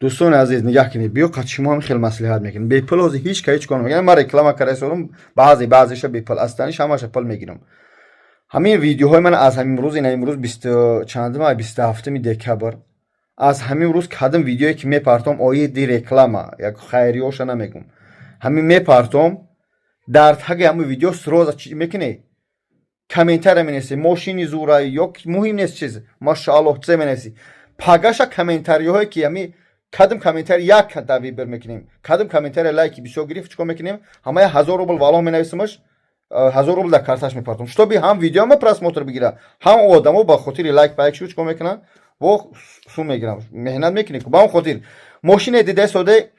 دوستان عزیز نگاه کنید، بیا قد شما هم خیلی مصلحت میکنیم. بی پل از هیچ که هیچ کنم میگم. من رکلام کاری سرم بعضیش بی پل استانیش همش پل میگیرم. همین ویدیوهای من از همین روز، این امروز 20 چند ماه 27 دکبر، از همین روز کدام ویدیویی که میپرتم آیه دی رکلاما یک خیریوش نمیگم، همین میپرتم در تگ همین ویدیو سروز چی میکنه کامنتر مینویسی ماشینی زورایی یا مهم نیست چیز ماشاءالله چه مینویسی پاگاشا کامنتاریوهایی که همین کدام کامنتر یک تاویبر میکنیم، کدام کامنتر لایکی بسیار گرفت چیکار میکنیم، همه 1000 روبل والا مینویسمش 1000 روبل در کارتاش میپرتم شتابی هم ویدیو ما پراسموتر بگیره هم آدمو با خاطر لایک پایک شو چیکار میکنن و سو میگیرن مهنت میکنه با اون خاطر ماشین دیده سوده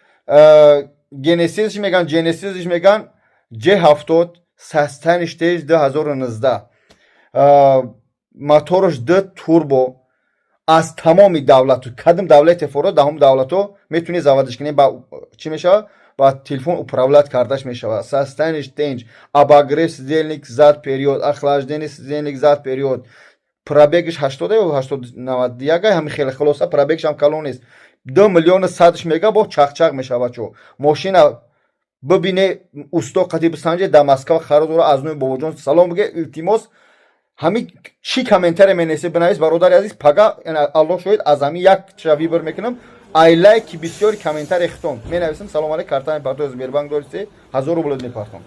جنسیسش میگن J70 سستن اشتیج 2019 موتورش د توربو از تمامی دولت کدام دولت فورا دهم دولتو میتونی زوادش کنی با چی میشه با تلفن اپراولات کردش میشه سستنش تنج اباگرس زیلنیک زاد پریود اخلاجدنی زیلنیک زاد پریود پرابگش 80 و 80 دیگه هم خیلی خلاصه پرابگش هم کلون است 2 میلیون 100 میگا با چق میشه بچو ماشین ببینه اوستا قطیب سنجه دماسکو خرید رو از نوع بابا جان سلام بگه التیماس همین چی کامنتر منیسه بنویس برادر عزیز پگا الله شاید از همین یک چوی بر میکنم ای لایک بسیار کامنتر اختم مینویسم سلام علیکم کارتان پارتو از میربانگ دورسه 1000 روبل میپرتم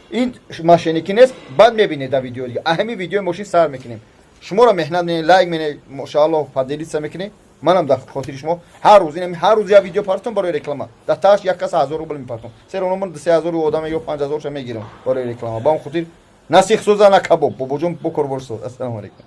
این ماشینی کی نیست بعد میبینید در ویدیو دیگه همین ویدیو ماشین سر میکنیم شما را مهنت می لایک می ماشاءالله فضیلیت میکنید منم در خاطر شما هر روز اینم هر روز یا ویدیو پارتم برای رکلام در تاش یک کس 1000 روبل میپرتم سر اونم من 3000 آدم یا 5000 شم میگیرم برای رکلام با اون خاطر نسیخ سوزا نه کباب بابا جون بکر برسو السلام علیکم